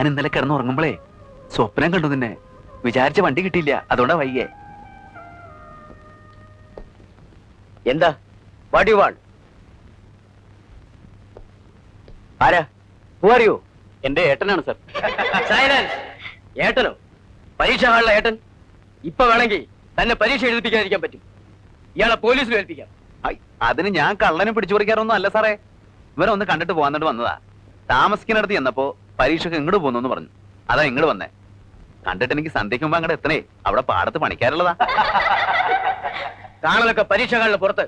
ഇന്നലെ കിടന്നുറങ്ങുമ്പോളേ സ്വപ്നം കണ്ടു നിന്നെ. വിചാരിച്ച വണ്ടി കിട്ടിയില്ല, അതുകൊണ്ടാ വൈകിയേ. എന്താ? What you want? ആരാ? Who are you? എന്റെ ഏട്ടനാണ് സർ. സൈലൻസ്. ഏട്ടനോ? പരീക്ഷ ഹാളിലെ ഏട്ടൻ? ഇപ്പൊ വേണമെങ്കിൽ തന്നെ പരീക്ഷ എഴുതിപ്പിക്കാതിരിക്കാൻ പറ്റും. ഇയാളെ പോലീസിൽ ഏൽപ്പിക്കാം. അതിന് ഞാൻ കള്ളനെ പിടിച്ചു പറിക്കാറൊന്നും അല്ല സാറേ. ഇവരെ ഒന്ന് കണ്ടിട്ട് പോകാന്നിട്ട് വന്നതാ. താമസിക്കുന്നിടത്ത് ചെന്നപ്പോ പരീക്ഷക്ക് ഇങ്ങോട്ട് പോന്നു പറഞ്ഞു. അതാ ഇങ്ങോട്ട് വന്നേ. കണ്ടിട്ട് എനിക്ക് സന്ധ്യയ്ക്ക് മുമ്പ് അങ്ങോട്ട് എത്തണേ. അവിടെ പാടത്ത് പണിക്കാറുള്ളതാ. കാണലൊക്കെ പരീക്ഷ ഹാളിന് പുറത്ത്.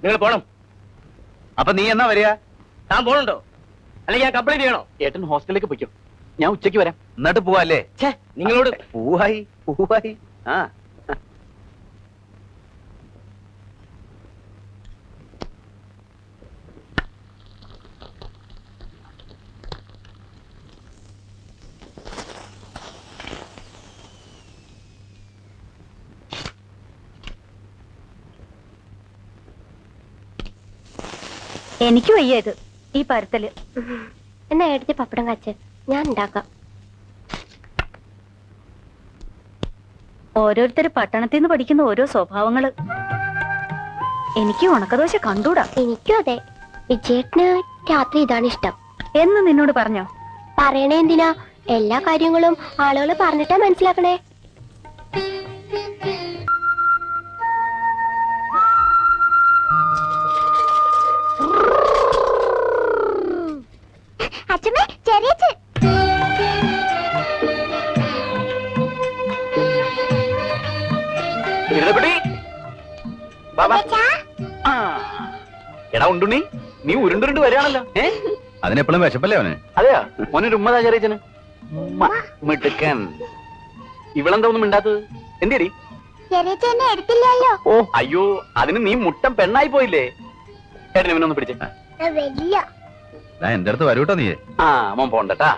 നിങ്ങൾ പോണം. അപ്പൊ നീ എന്നാ വരിക? താൻ പോണുണ്ടോ? അല്ലെങ്കിൽ ഞാൻ കംപ്ലൈന്റ് ചെയ്യണോ? ഏട്ടൻ ഹോസ്റ്റലിലേക്ക് പൊയ്ക്കോ, ഞാൻ ഉച്ചയ്ക്ക് വരാം. എന്നിട്ട് പോവാല്ലേ? നിങ്ങളോട് പൂവായി പൂവായി. ആ എനിക്ക് വയ്യ ഇത് ഈ പരത്തല്. എന്നാ എടുത്ത് പപ്പടം കാച്ച് ഞാൻ ഉണ്ടാക്കാം. ഓരോരുത്തര് പട്ടണത്തിൽ നിന്ന് പഠിക്കുന്ന ഓരോ സ്വഭാവങ്ങള്. എനിക്ക് ഉണക്കദോശ കണ്ടൂടാ. എനിക്കും അതെ. വിജയേട്ടന് രാത്രി ഇതാണ് ഇഷ്ടം എന്ന് നിന്നോട് പറഞ്ഞോ? പറയണേ എന്തിനാ? എല്ലാ കാര്യങ്ങളും ആളുകൾ പറഞ്ഞിട്ടാ മനസ്സിലാക്കണേ. അച്ഛമ്മേ, ചെറിയച്ഛൻ. എടാ ഉണ്ടുണ്ണി, നീ ഉരുണ്ടുരുണ്ട് വരികയാണല്ലോ. അതിനെപ്പോഴും വിശപ്പല്ലേ അവന്? അതെയാ മോനൊരു ഉമ്മതാ ചെറിയച്ചന്. മിടുക്കൻ. ഇവളെന്താ ഒന്നും മിണ്ടാത്തത്? എന്തേടി? ചെറിയച്ഛനെ എടുത്തില്ലല്ലോ. ഓ അയ്യോ, അതിന് നീ മുട്ടം പെണ്ണായി പോയില്ലേ? ഏട്ടനെ ഇവനൊന്ന് പിടിച്ചേ. വലിയ എന്റെ അടുത്ത് വരൂട്ടോ നീ. ആ മോൻ പോണ്ടട്ടാ,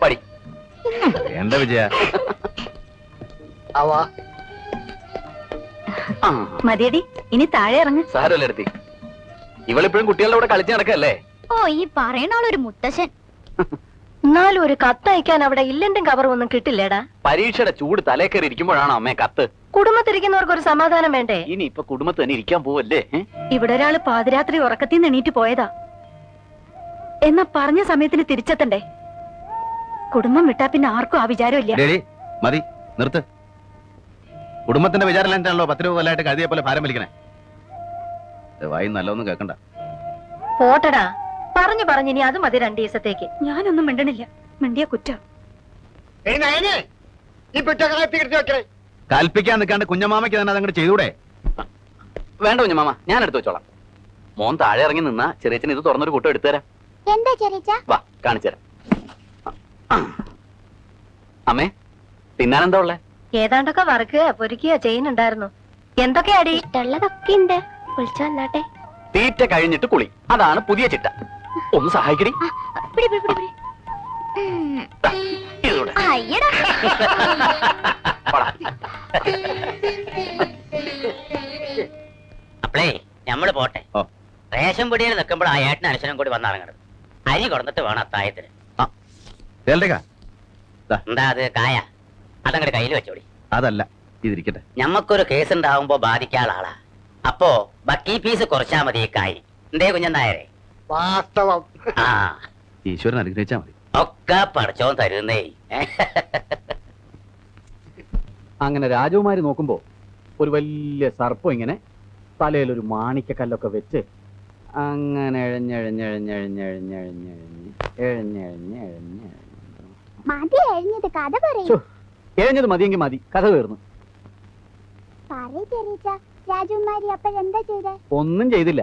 പടി. എന്താ വിജയ? മതിയടി, ഇനി താഴെ ഇറങ്ങ്. സാരമല്ല എടുത്തി. ഇവളിപ്പോഴും കുട്ടികളുടെ കൂടെ കളിച്ച് നടക്കല്ലേ? ഓ, ഈ പറയണോളൊരു മുത്തശ്ശൻ. എന്നാലും ഒരു കത്തയക്കാൻ അവിടെ ഇല്ലണ്ടും കവറും ഒന്നും കിട്ടില്ലേടാ. പരീക്ഷയുടെ ചൂട് തലേ കയറി ഇരിക്കുമ്പോഴാണോ അമ്മേ കത്ത്? കുടുംബത്തിരിക്കുന്നവർക്ക് ഒരു സമാധാനം വേണ്ടേ? ഇനി ഇപ്പൊ കുടുംബത്ത് തന്നെ ഇരിക്കാൻ പോവല്ലേ? ഇവിടെ ഒരാള് പാതിരാത്രി ഉറക്കത്തിൽ നിന്ന് എണീറ്റ് പോയതാ. എന്നാ പറഞ്ഞ സമയത്തിന് തിരിച്ചെത്തണ്ടേ? കുടുംബം വിട്ടാ പിന്നെ ആർക്കും ആ വിചാരം ഇല്ല. മതി, നിർത്ത്. കുടുംബത്തിന്റെ വിചാരം എന്താണല്ലോ 10 രൂപ കൊല്ലായിട്ട് കഴുതിയെ പോലെ ഭാരം വലിക്കണേ. വായി നല്ലൊന്നും കേൾക്കണ്ട. പോട്ടടാ, പറഞ്ഞു പറഞ്ഞു ഇനി അത് മതി 2 ദിവസത്തേക്ക്. ഞാനൊന്നും മിണ്ടണില്ല. മിണ്ടിയ കുറ്റം. കൽപ്പിക്കാൻ നിൽക്കാണ്ട് കുഞ്ഞമാമയ്ക്ക് തന്നെ അതങ്ങോട്ട് ചെയ്തൂടെ? വേണ്ട കുഞ്ഞമാമ, ഞാൻ എടുത്തു വെച്ചോളാം. മോൻ താഴെ ഇറങ്ങി നിന്നാ ചെറിയച്ചൻ ഇത് തുറന്നൊരു കൂട്ടം എടുത്തുതരാം. എന്താ ചെറിയച്ച? വാ, കാണിച്ചുതരാം. അമ്മേ, തിന്നാനെന്താ ഉള്ളേ? ഏതാണ്ടൊക്കെ വറുക്കുക പൊരിക്കുക ചെയ്യുന്നുണ്ടായിരുന്നു. എന്തൊക്കെയാടി? ഇഷ്ടമുള്ളതൊക്കെ ഉണ്ട്. വിളിച്ചു വന്നാട്ടെ. തീറ്റ കഴിഞ്ഞിട്ട് കുളി, അതാണ് പുതിയ ചിട്ട. ഒന്ന് സഹായിക്കടി. അപ്പളേ ഞമ്മള് പോട്ടെ. റേഷൻ പിടിയിൽ നിൽക്കുമ്പോൾ ആ ഏട്ടനും അനുസരണം കൂടി വന്നിറങ്ങണം. അരി കൊടുത്തിട്ട് വേണം അത്തായത്തിന്. എന്താ അത് കായ? അതങ്ങടെ കയ്യിൽ വെച്ചോടി. അതല്ല, ഇതിരിക്കട്ടെ. ഞമ്മക്കൊരു കേസ് ഉണ്ടാവുമ്പോ ബാധിക്കാനുള്ള ആളാ. അപ്പോ ബക്കി പീസ് കുറച്ചാ മതി ഈ കായ്. എന്തേ കുഞ്ഞനായരെ? വാസ്തവം. ആ, ഈശ്വരൻ അനുഗ്രഹിച്ചാ മതി. ഒക്കെ പഠിച്ചോൻ തരുന്നേ. അങ്ങനെ രാജകുമാരി നോക്കുമ്പോ ഒരു വലിയ സർപ്പം ഇങ്ങനെ തലയിലൊരു മാണിക്കക്കല്ലൊക്കെ വെച്ച് അങ്ങനെ എഴഞ്ഞത് മതിയെങ്കിൽ മതി, കഥ തീർന്നു. ഒന്നും ചെയ്തില്ല.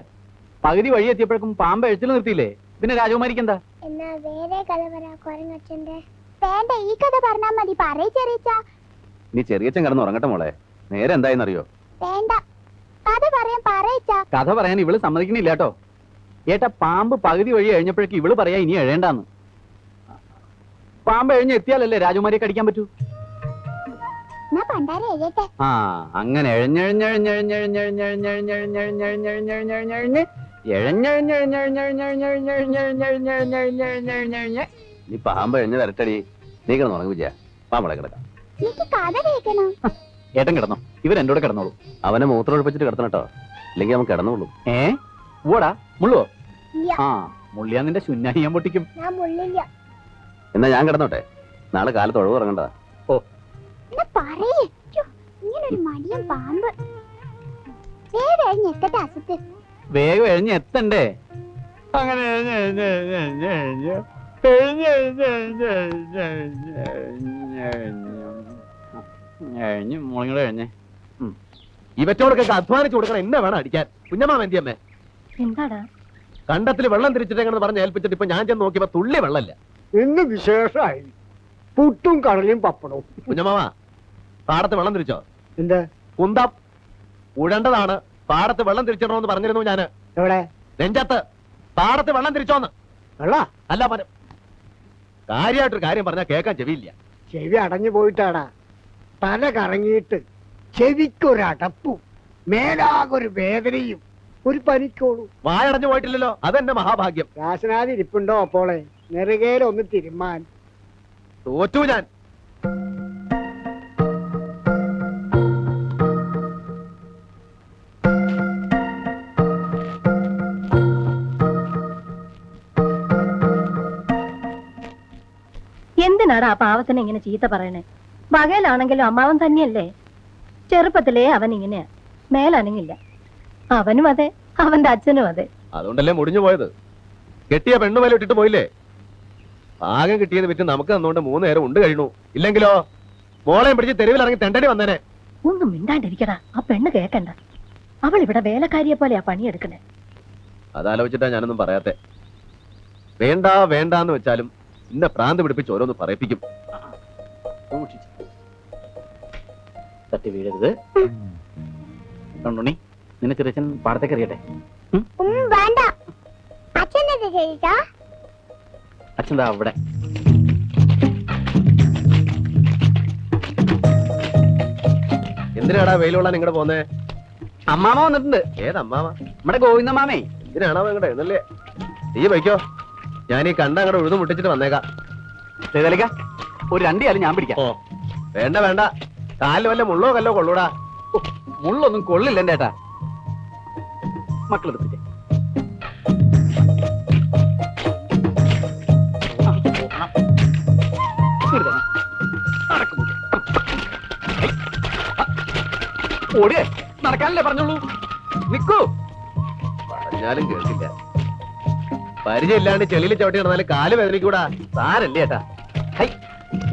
പകുതി വഴി എത്തിയപ്പോഴേക്കും പാമ്പ് എഴുത്തിൽ നിർത്തിയില്ലേ? പിന്നെ രാജകുമാരിക്ക് എന്താ? നീ ചെറിയച്ചൻ കിടന്ന് ഉറങ്ങട്ടെ മോളെ. നേരെ എന്തായെന്നറിയോ? കഥ പറയാൻ ഇവള് സമ്മതിക്കണില്ല കേട്ടോ. ഏട്ടാ, പാമ്പ് പകുതി വഴി എഴിഞ്ഞപ്പോഴേക്കും ഇവള് പറയാ ഇനി എഴേണ്ടാന്ന്. പാമ്പ് എഴിഞ്ഞ് എത്തിയാലല്ലേ രാജകുമാരിയെ കടിക്കാൻ പറ്റൂ. ആ, അങ്ങനെ നീ പാമ്പ് എഴിഞ്ഞ് വരട്ടടി. നീ കിടന്നു വിജയ പാമ്പളെ കിടക്കാം. എനിക്ക് കഥ കേൾക്കണം. ഏട്ടൻ കിടന്നോ? ഇവരെന്റെ കൂടെ കിടന്നോളൂ. അവനെ മൂത്രം ഒഴിപ്പിച്ചിട്ട് കിടത്തണം കേട്ടോ, ഇല്ലെങ്കിൽ അവൻ കിടന്നുള്ളൂ. ഓടാ മുള്ളുവോ? ഇല്ല. ആ മുള്ളിയാ നിന്റെ ശുന്നായി ഞാൻ പൊട്ടിക്കും. ഞാൻ മുള്ളില്ല. എന്നാ ഞാൻ കിടന്നോട്ടെ, നാളെ കാലത്ത് ഒഴിവ് ഇറങ്ങണ്ടതാ. ഓ എന്നാ പറയേ. ഇങ്ങനൊരു മടിയൻ പാമ്പ്. വേഗം എത്തട്ടെ അസത്ത്. വേഗം എഴിഞ്ഞ് എത്തണ്ടേ? അങ്ങനെ മോളിങ്ങോടെ എഴിഞ്ഞേ. ഇവറ്റോടൊക്കെ അധ്വാനിച്ചു കൊടുക്കണം. എന്നെ വേണം അടിക്കാൻ. കുഞ്ഞമ്മാ വെന്തിയമ്മേ, എന്താടാ കണ്ടത്തിൽ വെള്ളം തിരിച്ചിട്ടെന്ന് പറഞ്ഞ് ഏൽപ്പിച്ചിട്ട് ഇപ്പൊ ഞാൻ ചെന്ന് നോക്കിയപ്പോ തുള്ളി വെള്ളമില്ല. ഇന്ന് വിശേഷമായി പുട്ടും കടലയും പപ്പടവും. കുഞ്ഞമ്മാവാ, പാടത്ത് വെള്ളം തിരിച്ചോ? എന്താ കുന്തം ഉഴണ്ടതാണ്. പാടത്ത് വെള്ളം തിരിച്ചിടണമെന്ന് പറഞ്ഞിരുന്നു ഞാന്. എവിടെ നെഞ്ചത്ത്. പാടത്ത് വെള്ളം തിരിച്ചോന്ന്. വെള്ള അല്ല പരം കാര്യമായിട്ടൊരു കാര്യം പറഞ്ഞാൽ കേൾക്കാൻ ചെവിയില്ല. ചെവി അടഞ്ഞു പോയിട്ടാടാ. തല കറങ്ങിയിട്ട് ചെവിക്കൊരടപ്പും മേലാകൊരു വേദനയും ഒരു പനിക്കോളൂ. വായടഞ്ഞു പോയിട്ടില്ലല്ലോ, അതെന്റെ മഹാഭാഗ്യം. രാശനാദി ഇരിപ്പുണ്ടോ അപ്പോളെ നെറുകയിലൊന്ന് തിരുമാൻ. തോറ്റു ഞാൻ. എന്തിനാടാ ആ പാവത്തിനെ ഇങ്ങനെ ചീത്ത പറയണേ? പകലാണെങ്കിലും അമ്മാവൻ തന്നെയല്ലേ. ചെറുപ്പത്തിലേ അവൻ ഇങ്ങനെയാ, മേലനങ്ങില്ല. അവനും അതെ, അവന്റെ അച്ഛനും അതെ. അതുകൊണ്ടല്ലേ മുടിഞ്ഞു പോയത്. കെട്ടിയ പെണ്ണുമേലെ ഇട്ടിട്ട് പോയില്ലേ? ഭാഗം കിട്ടിയത് വിറ്റ് നമുക്ക് തന്നുകൊണ്ട് 3 നേരം ഉണ്ട് കഴിഞ്ഞു. ഇല്ലെങ്കിലോ മോളെയും പിടിച്ച് തെരുവിലിറങ്ങി തെണ്ടടി വന്നേനെ. ഒന്നും മിണ്ടാണ്ടിരിക്കടാ, ആ പെണ്ണ് കേക്കണ്ട. അവൾ ഇവിടെ വേലക്കാരിയെ പോലെയാ പണിയെടുക്കണേ. അതാലോചിച്ചിട്ടാ ഞാനൊന്നും പറയാത്തെ. വേണ്ട വേണ്ടാന്ന് വെച്ചാലും ഇന്ന പ്രാന്ത് പിടിപ്പിച്ച് ഓരോന്ന് പറയിപ്പിക്കും. തട്ടി വീഴരുത്. കണ്ടുണ്ണി, നിന്നെ ചെറിയച്ഛൻ പാടത്തേക്ക് അറിയട്ടെ. വേണ്ട. അച്ഛനെന്താ ചെയ്താ? അച്ഛൻ അവിടെ. എന്തിനാടാ വെയിലുള്ള നിങ്ങടെ പോന്നേ? അമ്മാമ വന്നിട്ടുണ്ട്. ഏതമ്മാവ? നമ്മുടെ ഗോവിന്ദമാമേ. എന്തിനാണോ നിങ്ങടെ എന്നല്ലേ? നീ വയ്ക്കോ, ഞാൻ ഈ കണ്ട അങ്ങടെ ഉഴുതു മുട്ടിച്ചിട്ട് വന്നേക്കാം. ഒരു 2 കാലം ഞാൻ പിടിക്കാം. ഓ വേണ്ട വേണ്ട, കാലിൽ വല്ല മുള്ളോ കല്ലോ കൊള്ളൂടാ. മുള്ളൊന്നും കൊള്ളില്ല എന്റെ ഏട്ടാ. മക്കളെടുപ്പിച്ചേ. ഓടിയേ, നടക്കാനല്ലേ പറഞ്ഞോളൂ. നിക്കൂ. പറഞ്ഞാലും കേൾക്കില്ല. പരിചയമില്ലാണ്ട് ചെളിയിൽ ചവിട്ടി നടന്നാലും കാല് വേദനിക്കൂടാ. സാരല്ലേ ഏട്ടാ. ഹൈ,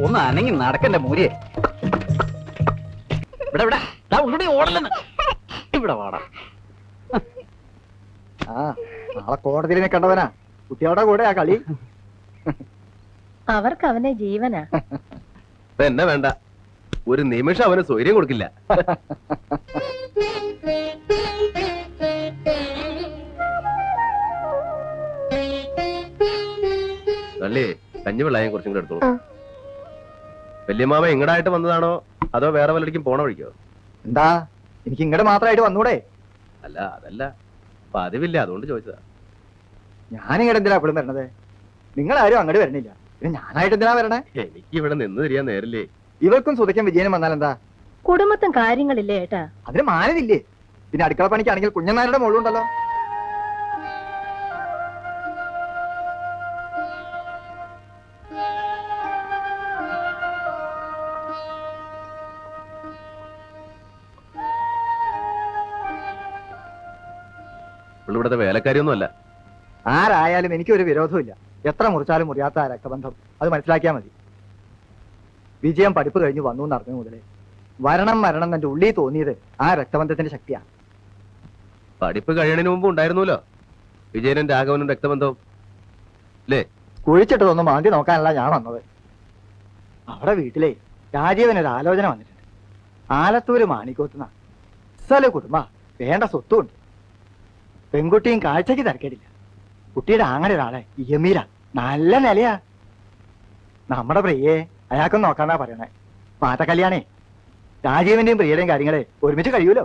ഒന്ന് അനങ്ങി നടക്കണ്ട മൂരിയെ. ഇവിടെ ഇവിടെ ഉള്ളി ഓടലെന്ന്. ഇവിടെ വാടാ. നാളെ കോടതിയിലെ കണ്ടവനാ കുട്ടിയോടെ കൂടെ ആ കളി. അവർക്ക് അവനെ ജീവനാ. എന്നെ വേണ്ട, ഒരു നിമിഷം അവന് സ്വൈര്യം കൊടുക്കില്ല. അല്ലേ കഞ്ഞിവെള്ളായും കുറച്ചും കൂടെ എടുത്തോളൂ. വല്യമാമ ഇങ്ങടായിട്ട് വന്നതാണോ അതോ വേറെ വല്ലടിക്കും പോണ വഴിക്കോ? എന്താ എനിക്ക് ഇങ്ങോട്ട് മാത്രമായിട്ട് വന്നൂടെ? അല്ല അതല്ല, പതിവില്ല, അതുകൊണ്ട് ചോദിച്ചതാ. ഞാനിങ്ങോട്ട് എന്തിനാ എപ്പോഴും വരണത്? നിങ്ങളാരും അങ്ങോട്ട് വരണില്ല, പിന്നെ ഞാനായിട്ട് എന്തിനാ വരണേ? എനിക്ക് ഇവിടെ നിന്ന് തിരിയാൻ നേരില്ലേ. ഇവർക്കും സുതയ്ക്കും വിജയനും വന്നാൽ എന്താ? കുടുംബത്തും കാര്യങ്ങളില്ലേ ഏട്ടാ? അതിന് മാനതില്ലേ? പിന്നെ അടുക്കള പണിക്കാണെങ്കിൽ കുഞ്ഞനാരുടെ മോളുണ്ടല്ലോ. ഇവിടുത്തെ വേലക്കാരിയൊന്നും അല്ല. ആരായാലും എനിക്കൊരു വിരോധമില്ല. എത്ര മുറിച്ചാലും മുറിയാത്ത ആ രക്തബന്ധം, അത് മനസ്സിലാക്കിയാൽ മതി. വിജയം പഠിപ്പ് കഴിഞ്ഞ് വന്നു എന്നറിഞ്ഞു മുതലേ വരണം വരണം എന്റെ ഉള്ളിൽ തോന്നിയത് ആ രക്തബന്ധത്തിന്റെ ശക്തിയാണ്. പഠിപ്പ് കഴിയണതിന് മുമ്പ് ഉണ്ടായിരുന്നല്ലോ വിജയനും രാഘവനും രക്തബന്ധവും അല്ലേ? കുഴിച്ചിട്ടതൊന്നും മാന്തി നോക്കാനല്ല ഞാൻ വന്നത്. അവിടെ വീട്ടിലെ രാജീവനൊരു ആലോചന വന്നിട്ടുണ്ട്. ആലത്തൂര് മാണിക്കോത്തുന്ന സ്ഥല കുടുംബ വേണ്ട സ്വത്തുണ്ട്. പെൺകുട്ടിയും കാഴ്ചക്ക് തിരക്കേടില്ല. കുട്ടിയുടെ ആങ്ങളെ ഒരാളെ യമീര നല്ല നിലയാ. നമ്മുടെ പ്രിയെ അയാൾക്കൊന്നും നോക്കാന്നാ പറയണേ. മാറ്റ കല്യാണേ രാജീവന്റെയും പ്രിയയുടെയും കാര്യങ്ങളെ ഒരുമിച്ച് കഴിയൂലോ.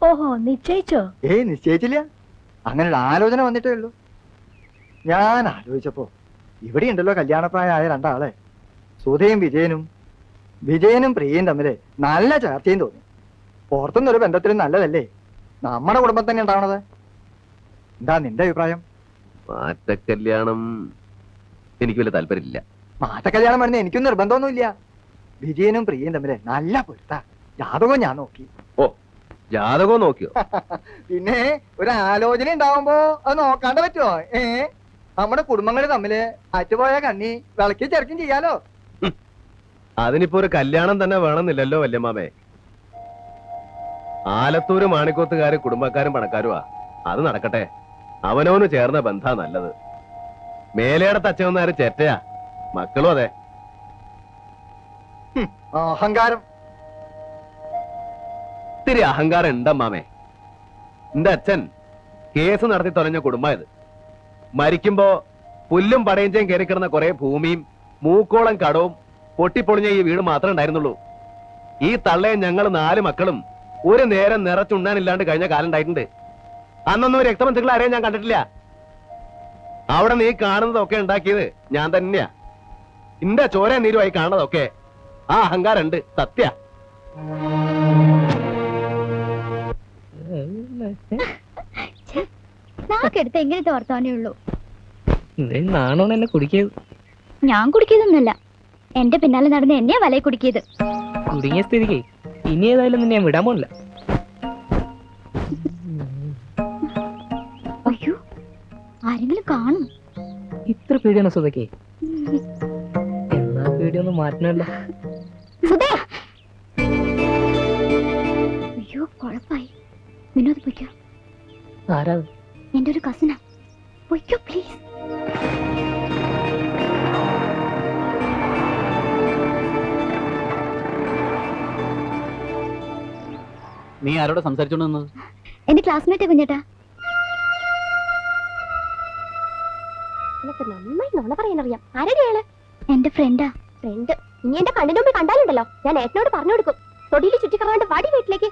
ഓഹോ, നിശ്ചയിച്ചോ? നിശ്ചയിച്ചില്ല. അങ്ങനെ ഒരു ആലോചന വന്നിട്ടേ ഉള്ളൂ. ഞാൻ ആലോചിച്ചപ്പോ ഇവിടെ ഉണ്ടല്ലോ കല്യാണപ്രായമായ 2 ആളെ. സുധയും വിജയനും പ്രിയയും തമ്മില് നല്ല ചർച്ചയും തോന്നി. പുറത്തുനിന്നൊരു ബന്ധത്തിലും നല്ലതല്ലേ നമ്മുടെ കുടുംബം തന്നെ ഉണ്ടാവണത്. എന്താ നിന്റെ അഭിപ്രായം? മാറ്റക്കല്യാണം എനിക്ക് വലിയ താല്പര്യമില്ല. മാറ്റക്കല്യാണം വരുന്ന എനിക്കും നിർബന്ധമൊന്നുമില്ല. വിജയനും പ്രിയയും തമ്മില് നല്ല പൊരുത്ത. ജാതകവും ഞാൻ നോക്കി. ഓ, ജാതകവും നോക്കിയോ? പിന്നെ ഒരു ആലോചന ഉണ്ടാവുമ്പോ അത് നോക്കാണ്ട് പറ്റുമോ? നമ്മുടെ കുടുംബങ്ങൾ തമ്മില് അറ്റുപോയ കണ്ണി വിളക്കി ചെറുക്കും ചെയ്യാലോ. അതിനിപ്പോ ഒരു കല്യാണം തന്നെ വേണമെന്നില്ലല്ലോ വല്യമ്മാമേ. ആലത്തൂര് മാണിക്കോത്തുകാര് കുടുംബക്കാരും പണക്കാരുമാ. അത് നടക്കട്ടെ. അവനോന് ചേർന്ന ബന്ധാ നല്ലത്. മേലേടത്ത് അച്ഛനാര് ചേറ്റയാ, മക്കളും അതെ. അഹങ്കാരം. ഇത്തിരി അഹങ്കാരം ഉണ്ടമ്മാമേ. എന്റെ അച്ഛൻ കേസ് നടത്തി തൊലഞ്ഞ കുടുംബം ഇത്. മരിക്കുമ്പോ പുല്ലും പടയഞ്ചയും കയറിക്കിടന്ന കുറെ ഭൂമിയും മൂക്കോളം കടവും പൊട്ടിപ്പൊളിഞ്ഞ ഈ വീട് മാത്രമേ ഉണ്ടായിരുന്നുള്ളൂ. ഈ തള്ളയും ഞങ്ങൾ 4 മക്കളും ഒരു നേരം നിറച്ചുണ്ണാനില്ലാണ്ട് കഴിഞ്ഞ കാലം ഉണ്ടായിട്ടുണ്ട്. അന്നൊന്നും രക്തബന്ധുക്കൾ ആരെയും ഞാൻ കണ്ടിട്ടില്ല. അവിടെ നീ കാണുന്നതൊക്കെ ഉണ്ടാക്കിയത് ഞാൻ തന്നെയാ. ഇന്റെ ചോര നീരുമായി കാണുന്നതൊക്കെ ആ അഹങ്കാരം ഉണ്ട്, സത്യ. നാക്കെടുത്ത് എങ്ങനത്തെ വർത്താനേ ഉള്ളൂ. നാണോന്ന് എന്നെ കുടിക്കിയത്. ഞാൻ കുടിക്കുന്നൊന്നുമല്ല, എന്റെ പിന്നാലെ നടന്ന് എന്നെയാ വലയെ കുടിക്കിയത്. കുടുങ്ങിയ സ്ഥിതിക്ക് ഇനി ഏതായാലും നിന്നെ ഞാൻ വിടാൻ പോണില്ല. അയ്യോ, ആരെങ്കിലും കാണും. ഇത്ര പേടിയാണ് സുധയ്ക്ക്? എന്നാ പേടിയൊന്നും മാറ്റണല്ലോ. അയ്യോ, കുഴപ്പായി. വിനോദ് പൊയ്ക്കോ. ആരാ? എന്റെ ഒരു കസിനാ. പൊയ്ക്കോ പ്ലീസ്. നീ ആരോട് സംസാരിച്ചോണ്ട്? എന്റെ ക്ലാസ്മേറ്റ് കുഞ്ഞേട്ടാ. നന്നായി നോണ പറയാനറിയാം. ആരുടെ ആള്? എന്റെ ഫ്രണ്ടാ. ഫ്രണ്ട്? ഇനി എന്റെ കണ്ണിന് മുമ്പ് കണ്ടാലുണ്ടല്ലോ, ഞാൻ ഏട്ടനോട് പറഞ്ഞു കൊടുക്കും. തൊടിയിൽ ചുറ്റിക്കറാണ്ട് വാടി വീട്ടിലേക്ക്.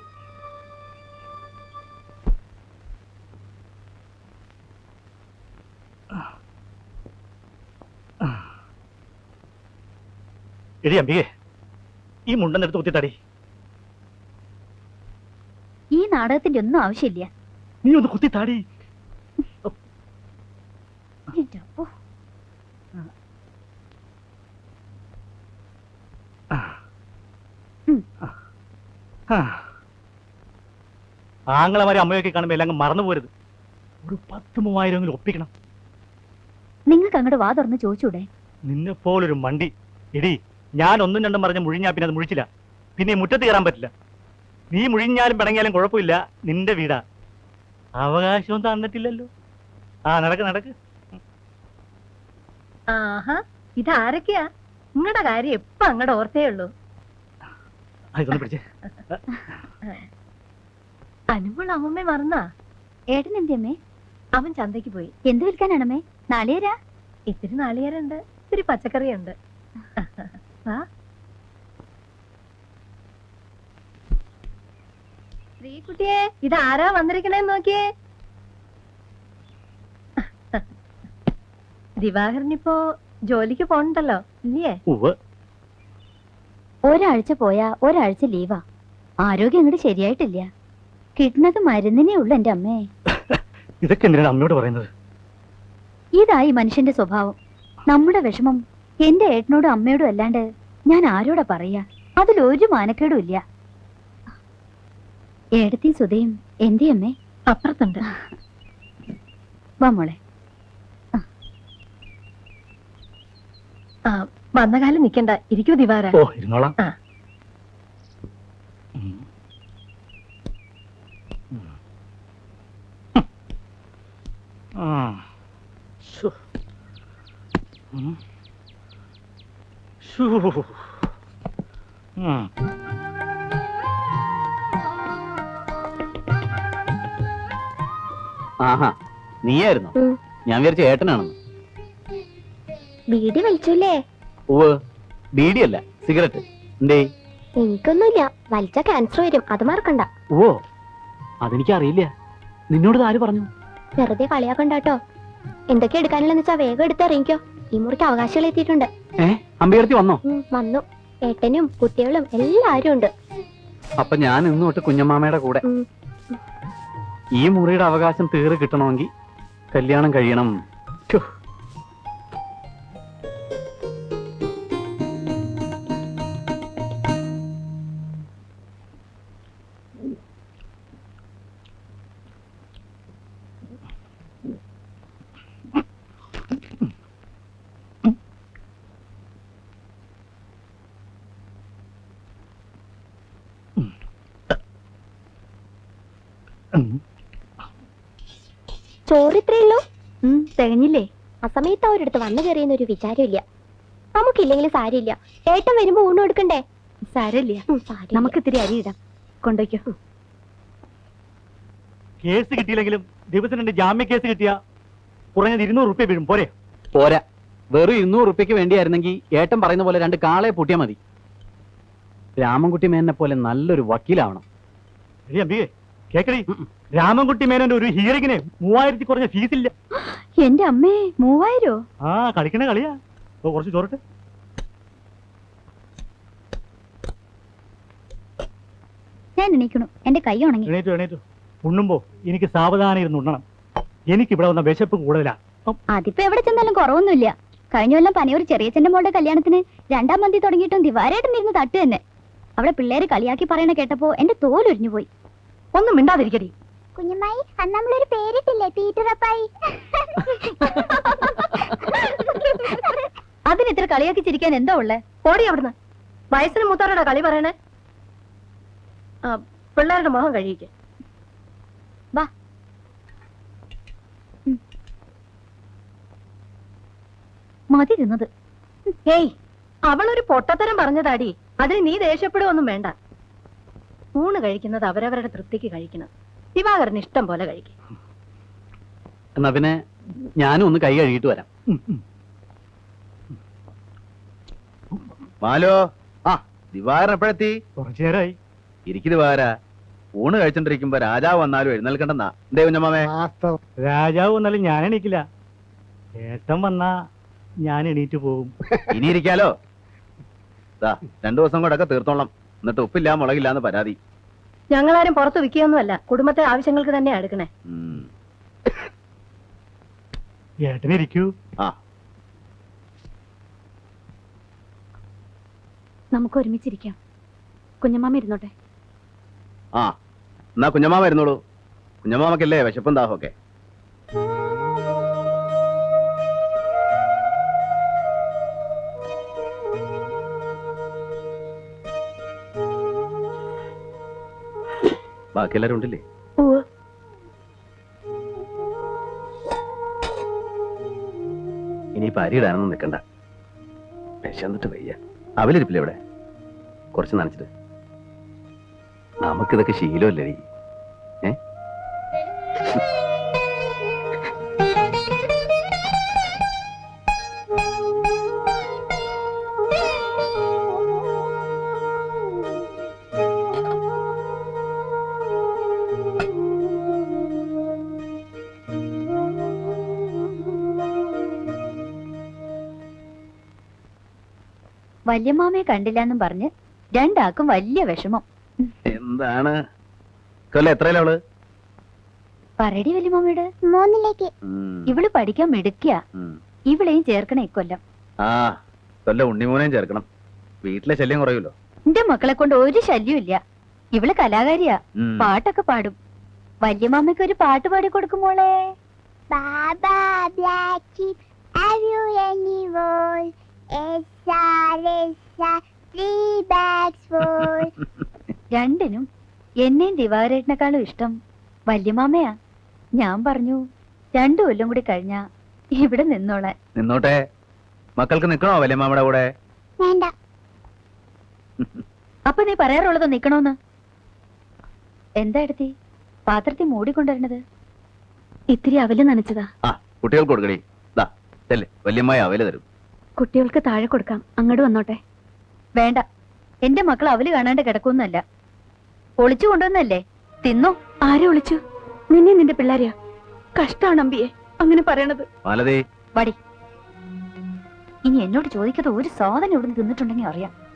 എടി അമ്പികേ, ഈ മുണ്ടെന്നെടുത്ത് കുത്തിത്താടി. ഈ നാടകത്തിന്റെ ഒന്നും ആവശ്യമില്ല. നീ ഒന്ന് കുത്തിത്താടി. ആങ്ങളമാരെ അമ്മയൊക്കെ കാണുമ്പോ എല്ലാം മറന്നു പോരുത്. ഒരു 10,000-3000 ഒപ്പിക്കണം. നിങ്ങൾക്ക് അങ്ങോട്ട് വാ തുറന്ന് ചോദിച്ചൂടെ? നിന്നെ പോലൊരു മണ്ടി. എടി, ഞാൻ 1 2 പറഞ്ഞ് മുഴിഞ്ഞാ പിന്നെ അത് മുഴിച്ചില്ല. പിന്നെ മുറ്റത്ത് കയറാൻ പറ്റില്ല. നീ മുഴിഞ്ഞാലും പിണങ്ങിയാലും കുഴപ്പമില്ല, നിന്റെ വീടാ. അവകാശവും തന്നിട്ടില്ലല്ലോ. നടക്ക് നടക്ക്. ആഹാ, ഇതാരൊക്കെയാ? നിങ്ങളുടെ കാര്യം എപ്പ അങ്ങടെ ഓർത്തേ ഉള്ളൂ. ഇതൊന്ന് പിടിച്ചേ. അനുമോൾ അമ്മമ്മേ മറന്നാ? ഏട്ടൻ എന്തിയമ്മേ? അവൻ ചന്തയ്ക്ക് പോയി. എന്ത് വിൽക്കാനാണമ്മേ? നാളികേരാ? ഇത്തിരി നാളികേരുണ്ട്, ഇത്തിരി പച്ചക്കറിയുണ്ട്. ശ്രീകുട്ടിയെ, ഇതാരാ വന്നിരിക്കണേന്ന് നോക്കിയേ. ദിവാകരനിപ്പോ ജോലിക്ക് പോണ്ടല്ലോ ഇല്ലേ? ഒരാഴ്ച പോയാ ഒരാഴ്ച ലീവാ. ആരോഗ്യം അങ്ങോട്ട് ശരിയായിട്ടില്ല. കിട്ടുന്നത് മരുന്നിനേ ഉള്ളു എന്റെ അമ്മേ. ഇതൊക്കെ എന്തിനാണ് അമ്മയോട് പറയുന്നത്? ഇതായി മനുഷ്യന്റെ സ്വഭാവം. നമ്മുടെ വിഷമം എന്റെ ഏട്ടനോടും അമ്മയോടും അല്ലാണ്ട് ഞാൻ ആരോടാ പറയാ? അതിലൊരു മാനക്കേടും ഇല്ല. ഏടത്തി സുധയും എന്തേ അമ്മേ? അപ്പുറത്തുണ്ട്. വാ മോളെ. വന്ന കാലം നിക്കണ്ട, ഇരിക്കൂ ദിവാര. ഓ, ഇരുന്നോളാം. ആഹാ, നീയായിരുന്നോ? ഞാൻ വിചാരിച്ച ഏട്ടനാണെന്ന്. ബീഡി വലിച്ചൂല്ലേ? ഓ, ബീഡിയല്ല, സിഗരറ്റ്. എന്തേ? എനിക്കൊന്നുമില്ല. വലിച്ച ക്യാൻസർ വരും, അത് മറക്കണ്ട. ഓ, അതെനിക്കറിയില്ല. നിന്നോട് ആര് പറഞ്ഞു? വെറുതെ കളിയാക്കണ്ടാട്ടോ. എന്തൊക്കെ എടുക്കാനുള്ളതെന്ന് വെച്ചാ വേഗം എടുത്തിറങ്ങിക്കോ. ഈ മുറിക്ക് അവകാശികൾ എത്തിയിട്ടുണ്ട്. അമ്പയർത്തി വന്നോ? വന്നു. ഏട്ടനും കുട്ടികളും എല്ലാരും ഉണ്ട്. അപ്പൊ ഞാൻ ഇന്ന് തൊട്ട് കുഞ്ഞമ്മാമയുടെ കൂടെ. ഈ മുറിയുടെ അവകാശം തീരെ കിട്ടണമെങ്കിൽ കല്യാണം കഴിയണം. ഛോ. ചോറിത്രയുള്ളൂ. തികഞ്ഞില്ലേ? അസമയത്ത് അവരടുത്ത് വന്നു കയറിയെന്ന ഒരു വിചാരമില്ല. നമുക്കില്ലെങ്കിലും സാരിയില്ല. ഏട്ടൻ വരുമ്പോ ഊണ് കൊടുക്കണ്ടേ? സാരമില്ല, നമുക്ക് ഇത്തിരി അരി ഇടാം. കൊണ്ടുവയ്ക്കോ. കേസ് കിട്ടിയില്ലെങ്കിലും ദിവസം 2 ജാമ്യ കേസ് കിട്ടിയ കുറഞ്ഞത് 200 റുപ്യ വീഴും. പോരെ? പോരാ, വെറും 200 റുപ്യക്ക് വേണ്ടിയായിരുന്നെങ്കിൽ ഏട്ടൻ പറയുന്ന പോലെ 2 കാളയെ പൂട്ടിയാ മതി. രാമൻകുട്ടി മേനെ പോലെ നല്ലൊരു വക്കീലാവണം. എടി അമ്പികേ, കേക്കടി, രാമൻകുട്ടി മേനോന്റെ ഒരു ഹിയറിങ്ങിന് 3000 കുറഞ്ഞ ഫീസില്ല. എന്റെ അമ്മേ, 3000? ആ, കളിക്കണ കളിയാ. കുറച്ച് ചോറിട്ട്. ഞാൻ എണീക്കണു, എന്റെ കൈ ഉണങ്ങി. എണീറ്റു എണീറ്റു. ഉണ്ണുമ്പോ എനിക്ക് സാവധാനം ഇരുന്ന് ഉണ്ണണം. എനിക്ക് ഇവിടെ വന്ന വിശപ്പ് കൂടുതലാ. അതിപ്പോ എവിടെ ചെന്നാലും കുറവൊന്നുമില്ല. കഴിഞ്ഞ കൊല്ലം പനയൂർ ചെറിയച്ഛന്റെ മോളുടെ കല്യാണത്തിന് 2ാം മന്തി തുടങ്ങിയിട്ടും ദിവാരേട്ടനിരുന്ന് തട്ട് തന്നെ. അവിടെ പിള്ളേര് കളിയാക്കി പറയണ കേട്ടപ്പോ എന്റെ തോലൊരിഞ്ഞു പോയി. ഒന്നും മിണ്ടാതിരിക്കടി. കുഞ്ഞമ്മായി, അന്ന് നമ്മളൊരു പേരിട്ടില്ലേ, പീറ്ററപ്പായി. അതിന് ഇത്ര കളിയാക്കി ചിരിക്കാൻ എന്താ ഉള്ളേ? ഓടി അവിടുന്ന്. വയസ്സിന് മൂത്താരോടാ കളി പറയണേ. പിള്ളേരുടെ മുഖം കഴിയിക്കേ. വാ. മതി തിന്നത്. ഏയ്, അവളൊരു പൊട്ടത്തരം പറഞ്ഞതാടി. അതിന് നീ ദേഷ്യപ്പെടുവൊന്നും വേണ്ട. ഊണ് കഴിക്കുന്നത് അവരവരുടെ തൃപ്തിക്ക് കഴിക്കണം. ദിവാകരന് ഇഷ്ടം പോലെ കഴിക്കും. എന്നാ പിന്നെ ഞാനും ഒന്ന് കൈ കഴുകിയിട്ട് വരാം. മാലോ, ആ ദിവാരൻ എപ്പോഴെത്തി? കുറച്ചു നേരമായി. ഇരിക്കു ദിവാര. ഊണ് കഴിച്ചോണ്ടിരിക്കുമ്പോ രാജാവ് വന്നാലും എഴുന്നേൽക്കണ്ടെന്നാ. എന്തേ കുഞ്ഞമ്മാമേ? രാജാവ് വന്നാലും ഞാൻ എണീക്കില്ല. ഏട്ടൻ വന്നാ ഞാൻ എണീറ്റ് പോകും. ഇനി ഇരിക്കാലോ. 2 ദിവസം കൊണ്ടൊക്കെ തീർത്തോളാം. എന്നിട്ട് ഉപ്പില്ല മുളകില്ലാന്ന് പരാതി. ഞങ്ങളാരും പുറത്ത് വിൽക്കുകയൊന്നുമല്ല, കുടുംബത്തെ ആവശ്യങ്ങൾക്ക് തന്നെ എടുക്കണേ. ഏട്ടനിരിക്കൂ. ആ, നമുക്ക് ഒരുമിച്ചിരിക്കാം. കുഞ്ഞമ്മാമ ഇരുന്നോട്ടെ. ആ എന്നാ കുഞ്ഞമ്മാമ വരുന്നോളൂ. കുഞ്ഞമ്മാമക്കല്ലേ വിശപ്പും ദാഹമൊക്കെ. ബാക്കി എല്ലാരും ഉണ്ടല്ലേ? ഇനിയിപ്പോ അരി ഇടാനൊന്നും നിൽക്കണ്ട. വിശന്നിട്ട് വയ്യ. അവലിരിപ്പില്ല ഇവിടെ? കുറച്ച് നനച്ചിട്ട്. നമുക്കിതൊക്കെ ശീലമല്ലേ? ഏ, വല്യമ്മാമയെ കണ്ടില്ലെന്നും പറഞ്ഞ് 2 ആൾക്കും വലിയ വിഷമം. എന്താണ് കൊല്ല? എത്രയല്ലേ അവള്? പറയടി വല്യമ്മാമയോട്. 3ലേക്ക്. ഇവള് പഠിക്കാൻ മിടുക്കിയ. ഇവളെയും ചേർക്കണ ഇക്കൊല്ലം. ആ, കൊല്ല ഉണ്ണിമോനെയും ചേർക്കണം. വീട്ടിലെ ശല്യം കുറയുമല്ലോ. എന്റെ മക്കളെ കൊണ്ട് ഒരു ശല്യം ഇല്ല. ഇവള് കലാകാരിയാ. പാട്ടൊക്കെ പാടും. വല്യമ്മാമയ്ക്ക് ഒരു പാട്ട് പാടി കൊടുക്കുമോളെ. Baba black sheep, have you any wool? Essa, 3 bags full. രണ്ടിനും എന്നെയും ദിവാരേട്ടനെക്കാളും ഇഷ്ടം വല്യമാമയാ. ഞാൻ പറഞ്ഞു 2 കൊല്ലം കൂടി കഴിഞ്ഞാ ഇവിടെ നിന്നോളെ. നിന്നോട്ടെ. മക്കൾക്ക് നിക്കണോ വല്യമ്മാമ്മയുടെ കൂടെ? വേണ്ട. അപ്പൊ നീ പറയാറുള്ളത് നിക്കണോന്ന്. എന്താ എടുത്തി പാത്രത്തിൽ മൂടിക്കൊണ്ടുവരണത്? ഇത്തിരി അവല് നനച്ചതാ. ആ, കുട്ടികൾക്ക് കൊടുക്കടി. വല്യമ്മായ അവല് തരും. കുട്ടികൾക്ക് താഴെ കൊടുക്കാം. അങ്ങോട്ട് വന്നോട്ടെ. വേണ്ട, എന്റെ മക്കൾ അവല് കാണാണ്ട് കിടക്കൊന്നല്ല. ഒളിച്ചു കൊണ്ടുവന്നല്ലേ, തിന്നോ. ആരെ ഒളിച്ചു? നിന്നെ നിന്റെ പിള്ളേരെയാ. കഷ്ടാണ് അമ്പിയെ അങ്ങനെ പറയണത്. മാലതി, വടി. ഇനി എന്നോട് ചോദിക്കാതെ ഒരു സാധനം ഇവിടുന്ന് തിന്നിട്ടുണ്ടെങ്കിൽ അറിയാം.